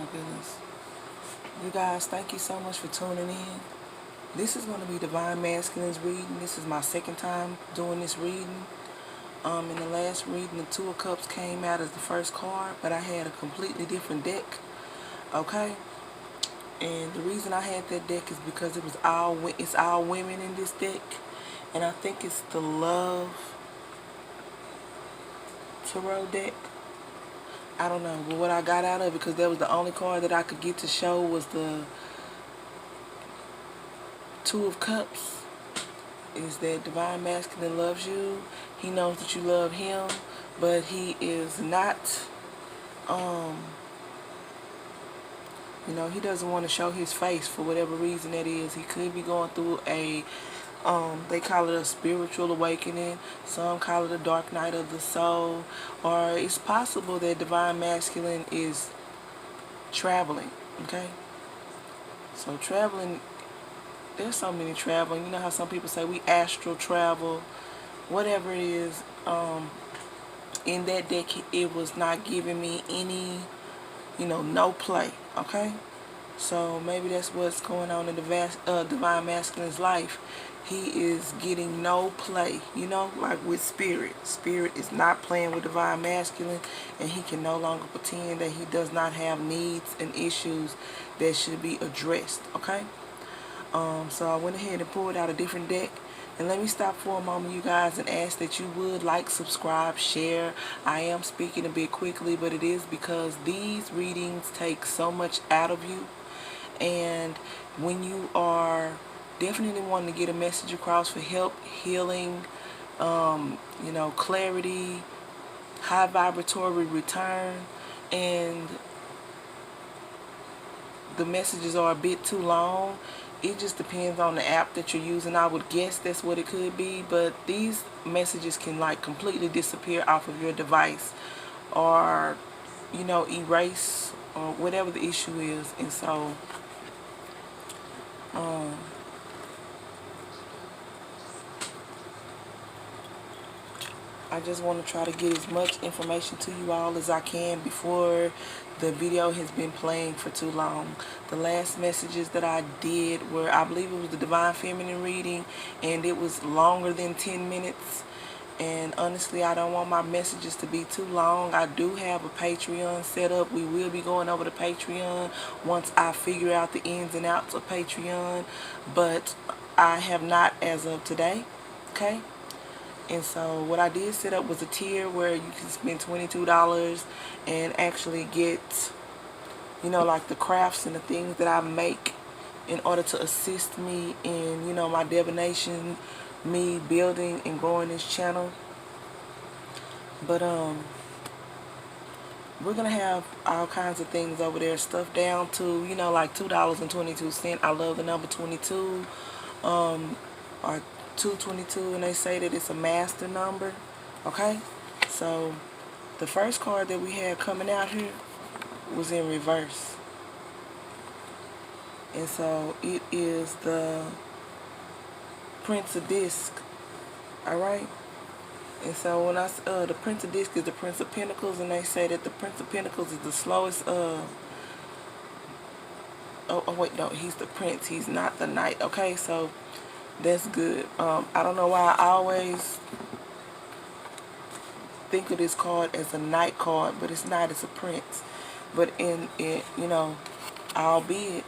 my goodness. You guys, thank you so much for tuning in. This is going to be Divine Masculine's reading. This is my second time doing this reading. In the last reading, the Two of Cups came out as the first card, but I had a completely different deck. Okay? And the reason I had that deck is because it's all women in this deck. And I think it's the Love Tarot deck. I don't know, but what I got out of it, because that was the only card that I could get to show, was the Two of Cups. Is that Divine Masculine loves you. He knows that you love him, but he is not, he doesn't want to show his face for whatever reason that is. He could be going through a, they call it a spiritual awakening. Some call it a dark night of the soul. Or it's possible that Divine Masculine is traveling, okay? So traveling, there's so many traveling. You know how some people say we astral travel. Whatever it is, in that deck, it was not giving me any, no play, okay? So maybe that's what's going on in the Divine Masculine's life. He is getting no play, like with Spirit. Spirit is not playing with Divine Masculine, and he can no longer pretend that he does not have needs and issues that should be addressed, okay? So I went ahead and pulled out a different deck. And let me stop for a moment, you guys, and ask that you would like, subscribe, share. I am speaking a bit quickly, but it is because these readings take so much out of you. And when you are definitely wanting to get a message across for help, healing, clarity, high vibratory return, and the messages are a bit too long, it just depends on the app that you're using. I would guess that's what it could be, but these messages can like completely disappear off of your device, or erase, or whatever the issue is. And so I just want to try to get as much information to you all as I can before the video has been playing for too long. The last messages that I did were, I believe it was the Divine Feminine reading, and it was longer than 10 minutes. And honestly, I don't want my messages to be too long. I do have a Patreon set up. We will be going over to Patreon once I figure out the ins and outs of Patreon, but I have not as of today, okay? And so what I did set up was a tier where you can spend $22 and actually get, like the crafts and the things that I make in order to assist me in, my divination, me building and growing this channel. But we're going to have all kinds of things over there, stuff down to, like $2.22. I love the number 22, or 222, and they say that it's a master number, okay? So the first card that we had coming out here was in reverse, and so it is the Prince of Disc, all right? And so when the Prince of Disc is the Prince of Pentacles, and they say that the Prince of Pentacles is the slowest, wait, no, he's the Prince, he's not the Knight, okay? So that's good. I don't know why I always think of this card as a Knight card, but it's not. It's a Prince. But in it, albeit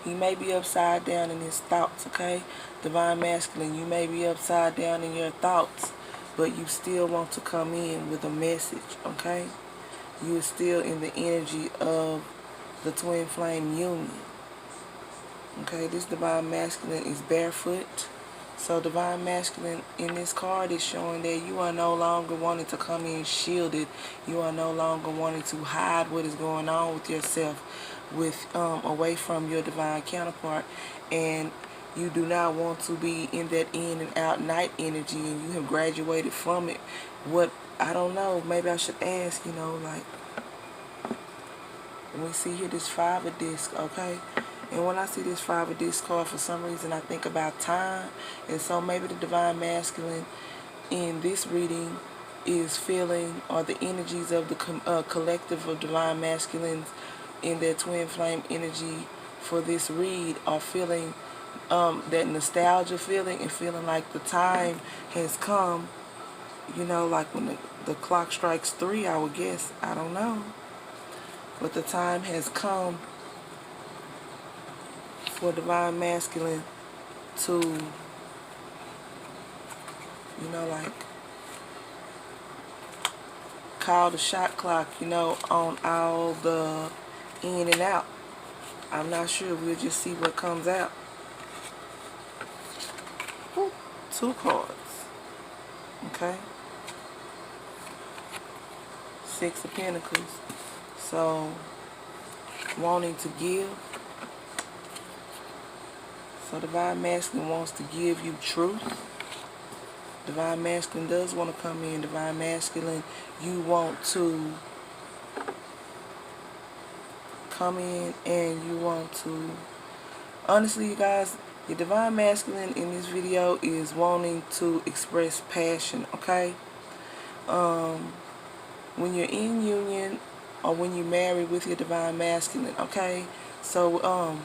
he may be upside down in his thoughts, okay? Divine Masculine, you may be upside down in your thoughts, but you still want to come in with a message, okay? You're still in the energy of the Twinflame Union. Okay, this Divine Masculine is barefoot. So Divine Masculine in this card is showing that you are no longer wanting to come in shielded. You are no longer wanting to hide what is going on with yourself, away from your divine counterpart. And you do not want to be in that in and out night energy, and you have graduated from it. I don't know, maybe I should ask, like, when we see here this Five of Discs, okay? And when I see this Five of Discs card, for some reason I think about time. And so maybe the Divine Masculine in this reading is feeling, or the energies of the collective of divine masculines in their twin flame energy for this read, are feeling that nostalgia feeling, and feeling like the time has come, you know, like when the clock strikes 3, I would guess, I don't know, but the time has come for divine masculine to, you know, like call the shot clock, you know, on all the in and out. I'm not sure. We'll just see what comes out. Woo. 2 cards. Okay. 6 of Pentacles. So, wanting to give. So, divine masculine wants to give you truth. Divine masculine does want to come in. Divine masculine, you want to come in, and you want to, honestly, you guys, your divine masculine in this video is wanting to express passion, okay? When you're in union, or when you're married with your divine masculine, okay? So, oh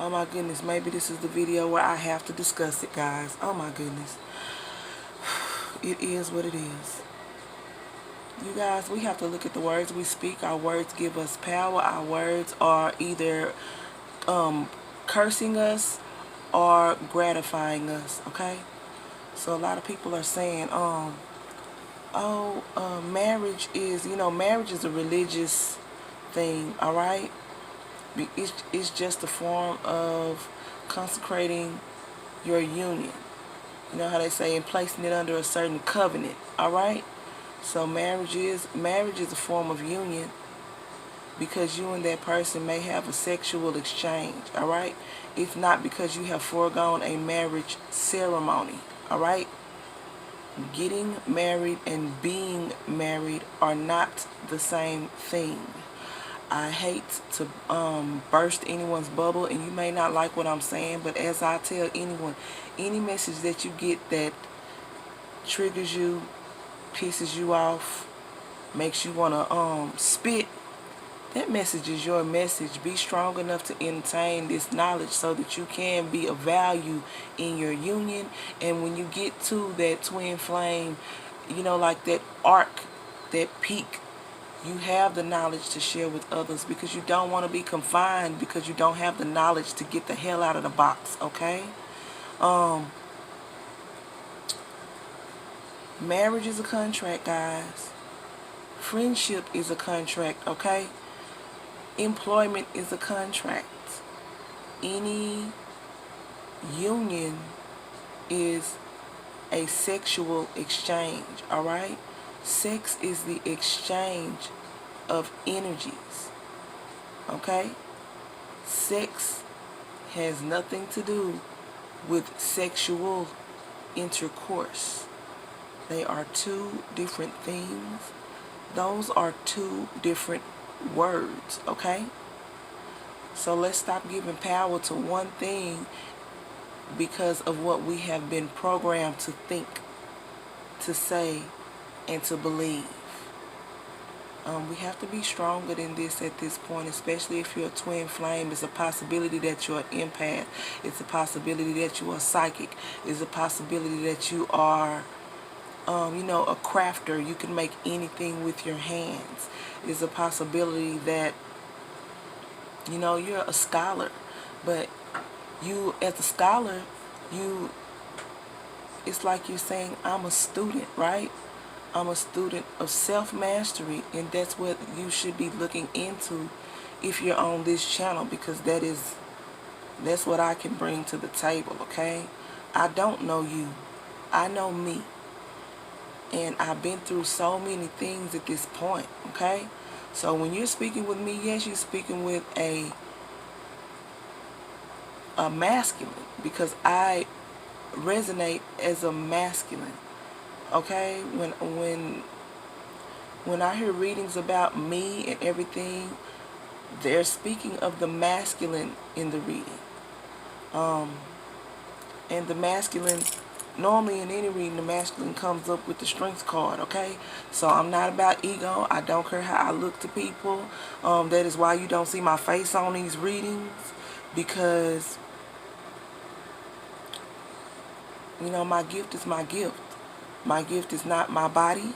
my goodness, maybe this is the video where I have to discuss it, guys. Oh my goodness. It is what it is. You guys, we have to look at the words we speak. Our words give us power. Our words are either cursing us or gratifying us, okay? So a lot of people are saying, marriage is, you know, marriage is a religious thing, all right? It's just a form of consecrating your union. You know how they say, and placing it under a certain covenant, all right? So marriage is a form of union, because you and that person may have a sexual exchange, all right? If not, because you have foregone a marriage ceremony, all right? Getting married and being married are not the same thing. I hate to burst anyone's bubble, and you may not like what I'm saying, but as I tell anyone, any message that you get that triggers you, pisses you off, makes you want to spit, that message is your message. Be strong enough to entertain this knowledge so that you can be of value in your union. And when you get to that twin flame, you know, like that arc, that peak, you have the knowledge to share with others, because you don't want to be confined, because you don't have the knowledge to get the hell out of the box, okay? Marriage is a contract, guys. Friendship is a contract, okay? Employment is a contract. Any union is a sexual exchange, all right? Sex is the exchange of energies, okay? Sex has nothing to do with sexual intercourse. They are 2 different things. Those are 2 different words, okay? So let's stop giving power to one thing because of what we have been programmed to think, to say, and to believe. We have to be stronger than this at this point, especially if you're a twin flame. It's a possibility that you're an empath. It's a possibility that you are psychic. It's a possibility that you are, you know, a crafter. You can make anything with your hands. It's a possibility that, you know, you're a scholar. But you, as a scholar, it's like you're saying, I'm a student, right? I'm a student of self-mastery, and that's what you should be looking into if you're on this channel, because that's what I can bring to the table, okay? I don't know you. I know me. And I've been through so many things at this point, okay? So when you're speaking with me, yes, you're speaking with a masculine, because I resonate as a masculine. Okay, when I hear readings about me and everything, they're speaking of the masculine in the reading. And the masculine normally in any reading, the masculine comes up with the strength card, okay? So I'm not about ego. I don't care how I look to people. That is why you don't see my face on these readings, because, you know, my gift is my gift. My gift is not my body.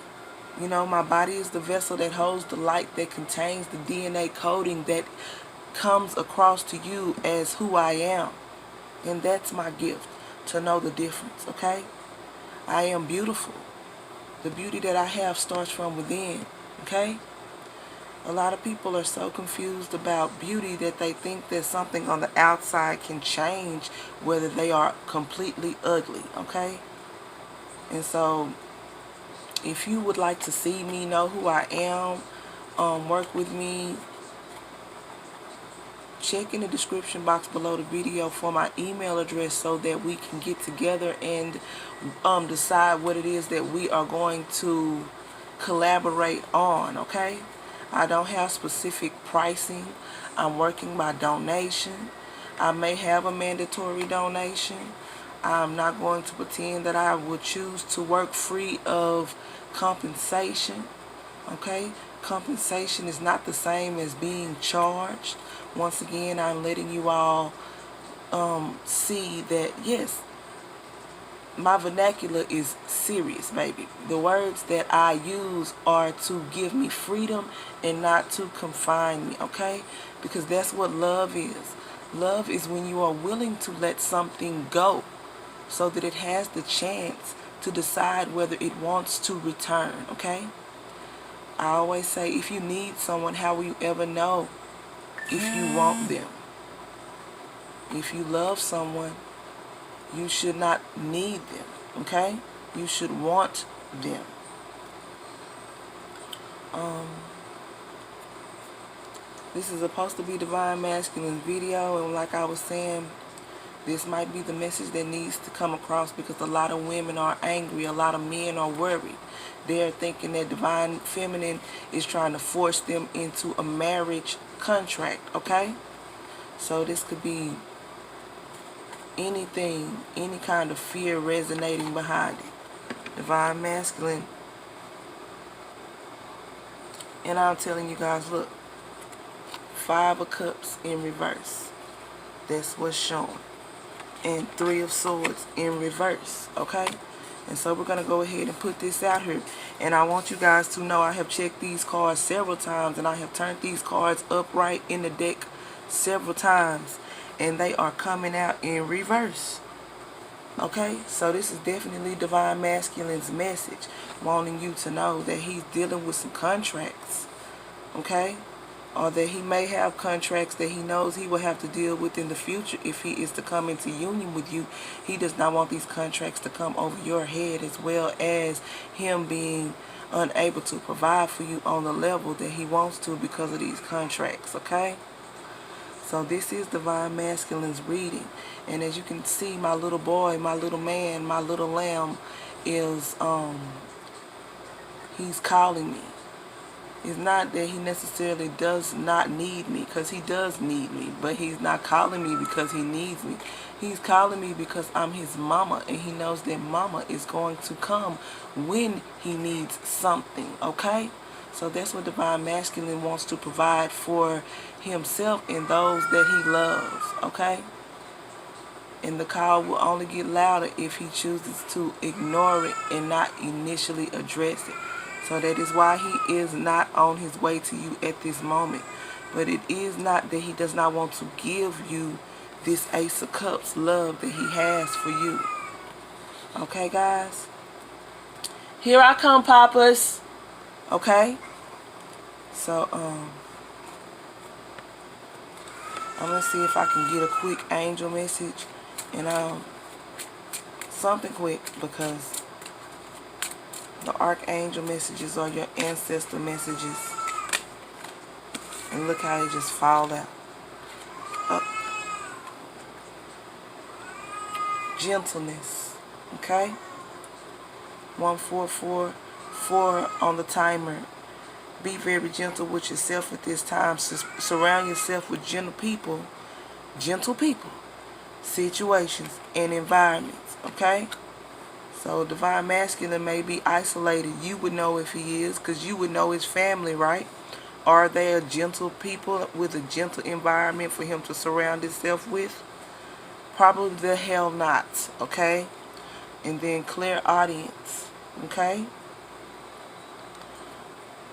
You know, my body is the vessel that holds the light, that contains the DNA coding that comes across to you as who I am. And that's my gift, to know the difference, okay? I am beautiful. The beauty that I have starts from within, okay? A lot of people are so confused about beauty that they think that something on the outside can change whether they are completely ugly, okay? And so, if you would like to see me, know who I am, work with me, check in the description box below the video for my email address so that we can get together and decide what it is that we are going to collaborate on, okay? I don't have specific pricing. I'm working by donation. I may have a mandatory donation. I'm not going to pretend that I would choose to work free of compensation, okay? Compensation is not the same as being charged. Once again, I'm letting you all see that, yes, my vernacular is serious, baby. The words that I use are to give me freedom and not to confine me, okay? Because that's what love is. Love is when you are willing to let something go so that it has the chance to decide whether it wants to return, okay? I always say, if you need someone, how will you ever know if you want them? If you love someone, you should not need them, okay? You should want them. This is supposed to be Divine Masculine video, and like I was saying, this might be the message that needs to come across because a lot of women are angry, a lot of men are worried. They're thinking that Divine Feminine is trying to force them into a marriage contract, okay? So this could be anything, any kind of fear resonating behind it. Divine Masculine. And I'm telling you guys, look, 5 of Cups in reverse. That's what's shown. And 3 of Swords in reverse, okay? And so we're going to go ahead and put this out here. And I want you guys to know I have checked these cards several times, and I have turned these cards upright in the deck several times, and they are coming out in reverse. Okay, so this is definitely Divine Masculine's message, wanting you to know that he's dealing with some contracts, okay? Or that he may have contracts that he knows he will have to deal with in the future if he is to come into union with you. He does not want these contracts to come over your head, as well as him being unable to provide for you on the level that he wants to because of these contracts, okay? So this is Divine Masculine's reading. And as you can see, my little boy, my little man, my little lamb is, he's calling me. It's not that he necessarily does not need me, because he does need me. But he's not calling me because he needs me. He's calling me because I'm his mama, and he knows that mama is going to come when he needs something, okay? So that's what Divine Masculine wants to provide for himself and those that he loves, okay? And the call will only get louder if he chooses to ignore it and not initially address it. So that is why he is not on his way to you at this moment. But it is not that he does not want to give you this Ace of Cups love that he has for you. Okay, guys? Here I come, Papas. Okay? So, I'm going to see if I can get a quick angel message. And, something quick, because the archangel messages are your ancestor messages. And look how they just fall out. Up. Gentleness. Okay? 1444 on the timer. Be very gentle with yourself at this time. Surround yourself with gentle people, situations, and environments. Okay? So divine masculine may be isolated. You would know if he is, because you would know his family, right? Are they a gentle people with a gentle environment for him to surround himself with? Probably the hell not, okay? And then clear audience, okay?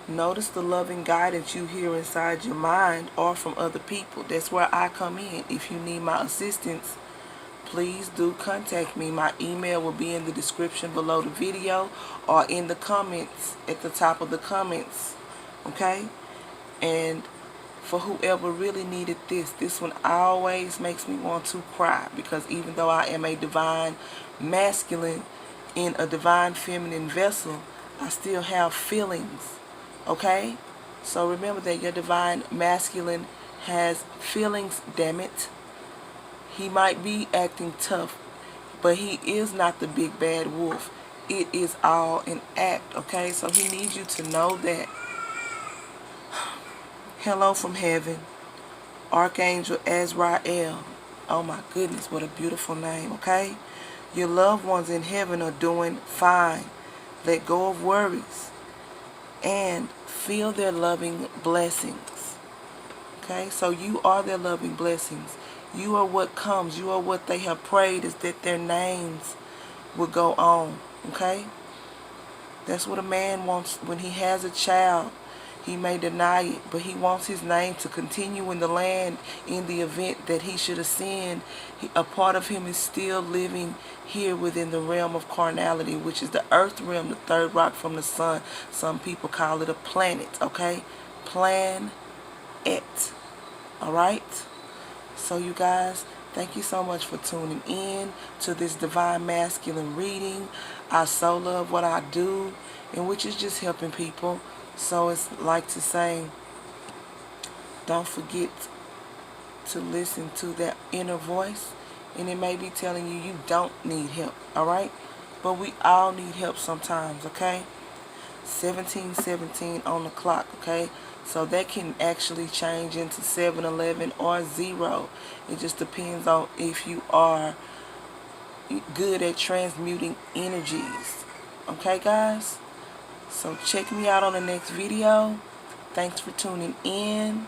Notice the loving guidance you hear inside your mind or from other people. That's where I come in. If you need my assistance, please do contact me. My email will be in the description below the video or in the comments at the top of the comments, okay? And for whoever really needed this one always makes me want to cry, because even though I am a divine masculine in a divine feminine vessel, I still have feelings, okay? So remember that your divine masculine has feelings, damn it. He might be acting tough, but he is not the big bad wolf. It is all an act, okay? So he needs you to know that. Hello from heaven, Archangel Azrael. Oh my goodness, what a beautiful name, okay? Your loved ones in heaven are doing fine. Let go of worries and feel their loving blessings, okay? So you are their loving blessings. You are what comes. You are what they have prayed, is that their names will go on, okay? That's what a man wants when he has a child. He may deny it, but he wants his name to continue in the land in the event that he should ascend. A part of him is still living here within the realm of carnality, which is the earth realm, the third rock from the sun. Some people call it a planet, okay? Plan it, all right? So you guys, thank you so much for tuning in to this divine masculine reading. I so love what I do, and which is just helping people. So it's like to say, don't forget to listen to that inner voice, and it may be telling you you don't need help, all right? But we all need help sometimes, okay? 1717 on the clock, okay? So that can actually change into 711 or 0. It just depends on if you are good at transmuting energies, okay, guys? So check me out on the next video. Thanks for tuning in,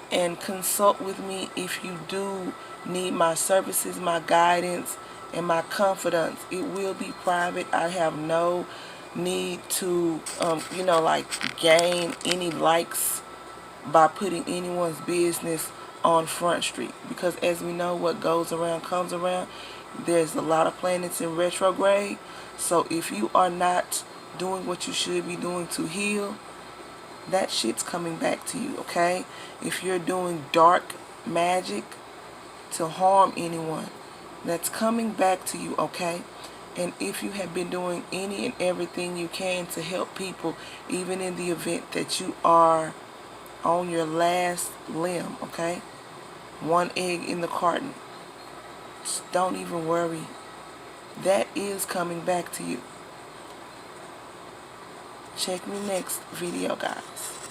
and consult with me if you do need my services, my guidance, and my confidence. It will be private. I have no need to like gain any likes by putting anyone's business on Front Street, because as we know, what goes around comes around. There's a lot of planets in retrograde. So if you are not doing what you should be doing to heal, that shit's coming back to you, okay? If you're doing dark magic to harm anyone, that's coming back to you, okay? And if you have been doing any and everything you can to help people, even in the event that you are on your last limb, okay? One egg in the carton, just don't even worry. That is coming back to you. Check me next video, guys.